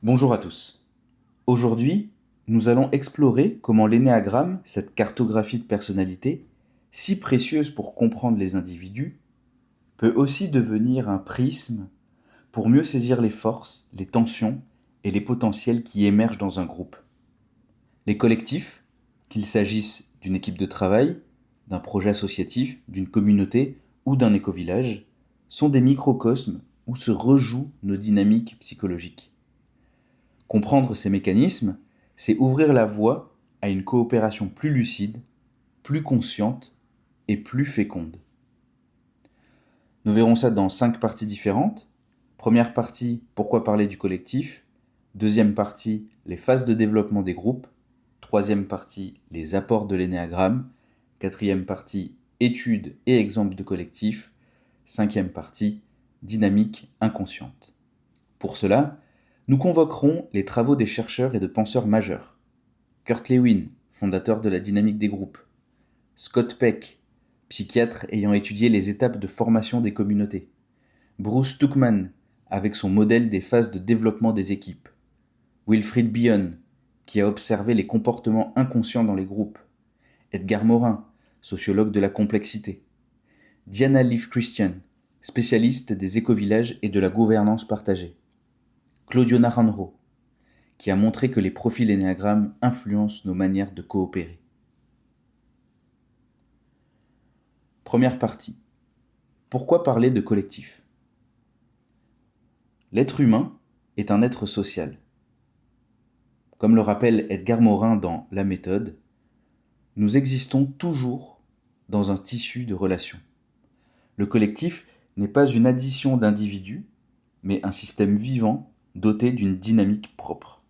Bonjour à tous. Aujourd'hui, nous allons explorer comment l'énéagramme, cette cartographie de personnalité, si précieuse pour comprendre les individus, peut aussi devenir un prisme pour mieux saisir les forces, les tensions et les potentiels qui émergent dans un groupe. Les collectifs, qu'il s'agisse d'une équipe de travail, d'un projet associatif, d'une communauté ou d'un éco-village, sont des microcosmes où se rejouent nos dynamiques psychologiques. Comprendre ces mécanismes, c'est ouvrir la voie à une coopération plus lucide, plus consciente et plus féconde. Nous verrons ça dans 5 parties différentes. Première partie, pourquoi parler du collectif. Deuxième partie, les phases de développement des groupes. Troisième partie, les apports de l'énéagramme. Quatrième partie, études et exemples de collectifs. Cinquième partie, dynamique inconsciente. Pour cela, nous convoquerons les travaux des chercheurs et de penseurs majeurs. Kurt Lewin, fondateur de la dynamique des groupes. Scott Peck, psychiatre ayant étudié les étapes de formation des communautés. Bruce Tuckman, avec son modèle des phases de développement des équipes. Wilfried Bion, qui a observé les comportements inconscients dans les groupes. Edgar Morin, sociologue de la complexité. Diana Leaf Christian, spécialiste des écovillages et de la gouvernance partagée. Claudio Naranjo, qui a montré que les profils énéagrammes influencent nos manières de coopérer. Première partie. Pourquoi parler de collectif ? L'être humain est un être social. Comme le rappelle Edgar Morin dans La méthode, nous existons toujours dans un tissu de relations. Le collectif n'est pas une addition d'individus, mais un système vivant doté d'une dynamique propre.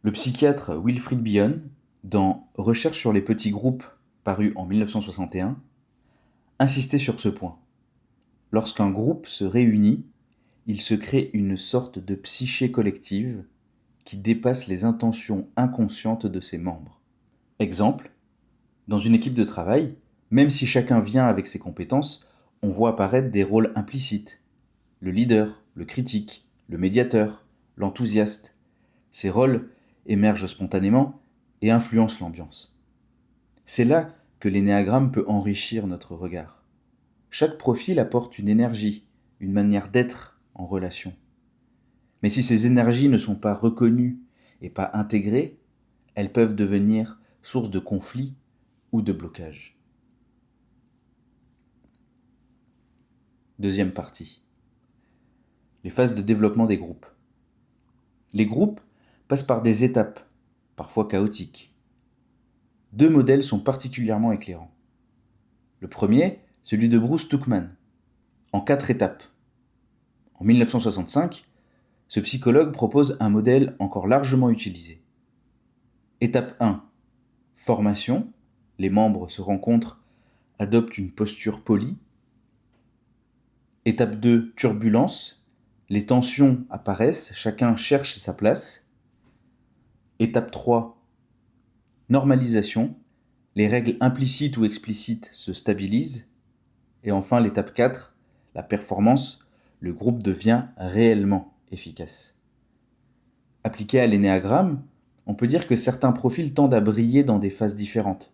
Le psychiatre Wilfried Bion, dans Recherche sur les petits groupes, paru en 1961, insistait sur ce point. Lorsqu'un groupe se réunit, il se crée une sorte de psyché collective qui dépasse les intentions inconscientes de ses membres. Exemple, dans une équipe de travail, même si chacun vient avec ses compétences, on voit apparaître des rôles implicites. Le leader, le critique, le médiateur, l'enthousiaste. Ces rôles émergent spontanément et influencent l'ambiance. C'est là que l'énéagramme peut enrichir notre regard. Chaque profil apporte une énergie, une manière d'être en relation. Mais si ces énergies ne sont pas reconnues et pas intégrées, elles peuvent devenir source de conflits ou de blocages. Deuxième partie. Les phases de développement des groupes. Les groupes passent par des étapes, parfois chaotiques. 2 modèles sont particulièrement éclairants. Le premier, celui de Bruce Tuckman, en 4 étapes. En 1965, ce psychologue propose un modèle encore largement utilisé. Étape 1. Formation. Les membres se rencontrent, adoptent une posture polie. Étape 2. Turbulence. Les tensions apparaissent, chacun cherche sa place. Étape 3. Normalisation. Les règles implicites ou explicites se stabilisent. Et enfin, l'étape 4. La performance. Le groupe devient réellement efficace. Appliqué à l'énéagramme, on peut dire que certains profils tendent à briller dans des phases différentes.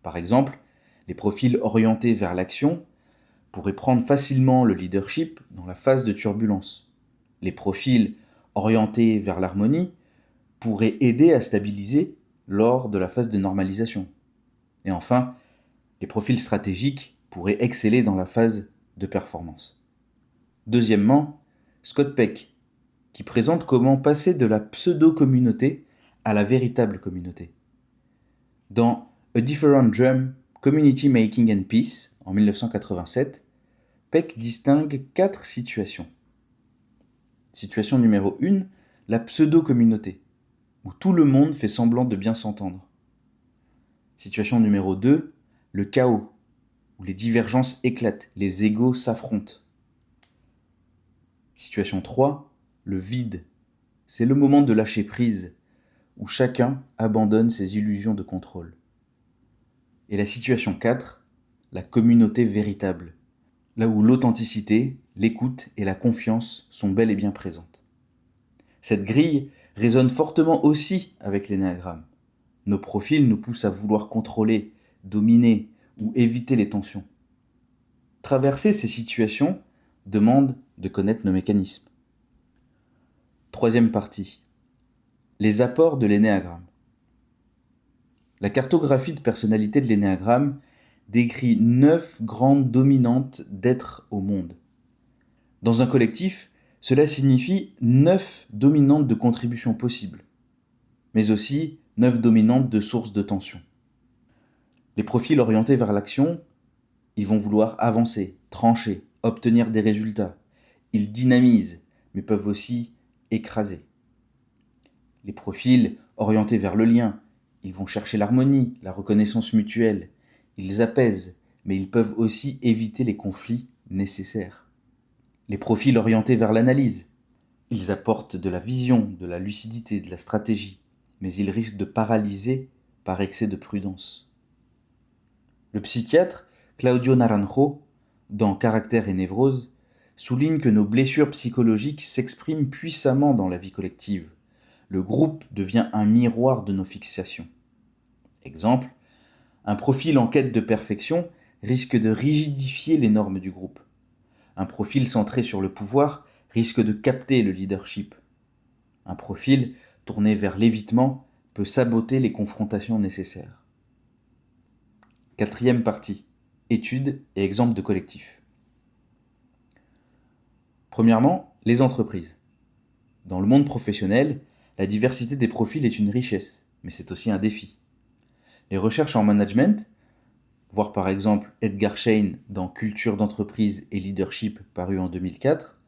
Par exemple, les profils orientés vers l'action pourraient prendre facilement le leadership dans la phase de turbulence. Les profils orientés vers l'harmonie pourraient aider à stabiliser lors de la phase de normalisation. Et enfin, les profils stratégiques pourraient exceller dans la phase de performance. Deuxièmement, Scott Peck, qui présente comment passer de la pseudo-communauté à la véritable communauté. Dans A Different Drum, Community Making and Peace, en 1987, Peck distingue 4 situations. Situation numéro 1, la pseudo-communauté, où tout le monde fait semblant de bien s'entendre. Situation numéro 2, le chaos, où les divergences éclatent, les égos s'affrontent. Situation 3, le vide. C'est le moment de lâcher prise, où chacun abandonne ses illusions de contrôle. Et la situation 4, la communauté véritable, là où l'authenticité, l'écoute et la confiance sont bel et bien présentes. Cette grille résonne fortement aussi avec l'énéagramme. Nos profils nous poussent à vouloir contrôler, dominer ou éviter les tensions. Traverser ces situations demande de connaître nos mécanismes. Troisième partie, les apports de l'énéagramme. La cartographie de personnalité de l'énéagramme décrit 9 grandes dominantes d'être au monde. Dans un collectif, cela signifie 9 dominantes de contribution possibles, mais aussi 9 dominantes de sources de tension. Les profils orientés vers l'action, ils vont vouloir avancer, trancher, obtenir des résultats. Ils dynamisent, mais peuvent aussi écraser. Les profils orientés vers le lien, ils vont chercher l'harmonie, la reconnaissance mutuelle. Ils apaisent, mais ils peuvent aussi éviter les conflits nécessaires. Les profils orientés vers l'analyse, ils apportent de la vision, de la lucidité, de la stratégie, mais ils risquent de paralyser par excès de prudence. Le psychiatre Claudio Naranjo, dans Caractère et névrose, souligne que nos blessures psychologiques s'expriment puissamment dans la vie collective. Le groupe devient un miroir de nos fixations. Exemple, un profil en quête de perfection risque de rigidifier les normes du groupe. Un profil centré sur le pouvoir risque de capter le leadership. Un profil tourné vers l'évitement peut saboter les confrontations nécessaires. Quatrième partie, études et exemples de collectifs. Premièrement, les entreprises. Dans le monde professionnel, la diversité des profils est une richesse, mais c'est aussi un défi. Les recherches en management, voir par exemple Edgar Schein dans Culture d'entreprise et leadership paru en 2004,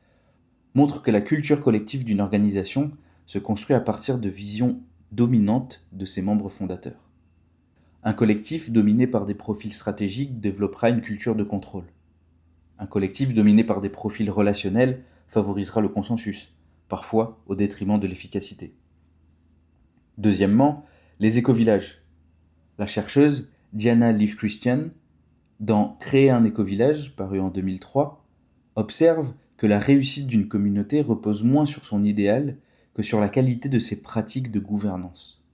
montrent que la culture collective d'une organisation se construit à partir de visions dominantes de ses membres fondateurs. Un collectif dominé par des profils stratégiques développera une culture de contrôle. Un collectif dominé par des profils relationnels favorisera le consensus, parfois au détriment de l'efficacité. Deuxièmement, les écovillages. La chercheuse Diana Leaf Christian, dans Créer un écovillage, paru en 2003, observe que la réussite d'une communauté repose moins sur son idéal que sur la qualité de ses pratiques de gouvernance.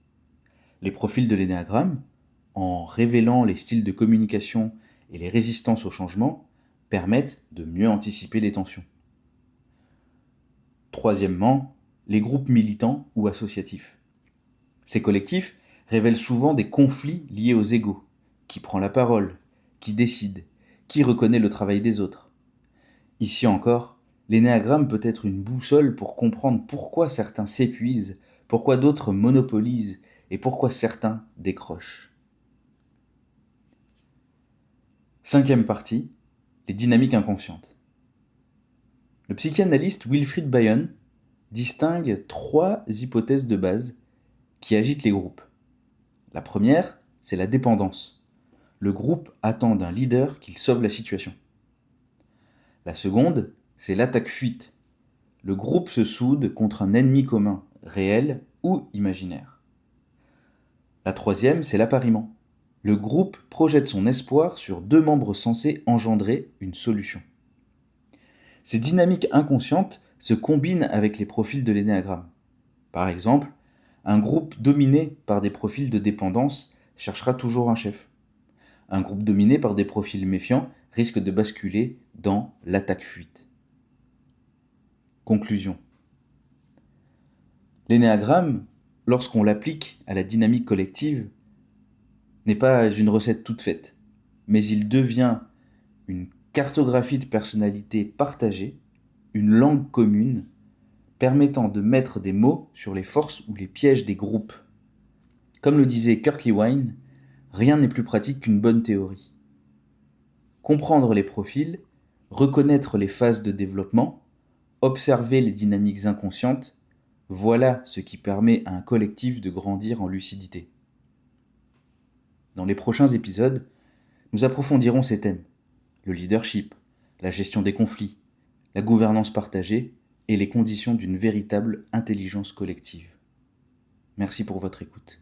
Les profils de l'énéagramme, en révélant les styles de communication et les résistances au changement, permettent de mieux anticiper les tensions. Troisièmement, les groupes militants ou associatifs. Ces collectifs révèlent souvent des conflits liés aux égos. Qui prend la parole? Qui décide? Qui reconnaît le travail des autres? Ici encore, l'énéagramme peut être une boussole pour comprendre pourquoi certains s'épuisent, pourquoi d'autres monopolisent et pourquoi certains décrochent. Cinquième partie, les dynamiques inconscientes. Le psychanalyste Wilfried Bion distingue 3 hypothèses de base qui agitent les groupes. La première, c'est la dépendance. Le groupe attend d'un leader qu'il sauve la situation. La seconde, c'est l'attaque-fuite. Le groupe se soude contre un ennemi commun, réel ou imaginaire. La troisième, c'est l'appariement. Le groupe projette son espoir sur 2 membres censés engendrer une solution. Ces dynamiques inconscientes se combinent avec les profils de l'énéagramme. Par exemple, un groupe dominé par des profils de dépendance cherchera toujours un chef. Un groupe dominé par des profils méfiants risque de basculer dans l'attaque-fuite. Conclusion. L'énéagramme, lorsqu'on l'applique à la dynamique collective, n'est pas une recette toute faite, mais il devient une cartographie de personnalité partagée, une langue commune, permettant de mettre des mots sur les forces ou les pièges des groupes. Comme le disait Kurt Lewin, rien n'est plus pratique qu'une bonne théorie. Comprendre les profils, reconnaître les phases de développement, observer les dynamiques inconscientes, voilà ce qui permet à un collectif de grandir en lucidité. Dans les prochains épisodes, nous approfondirons ces thèmes: le leadership, la gestion des conflits, la gouvernance partagée et les conditions d'une véritable intelligence collective. Merci pour votre écoute.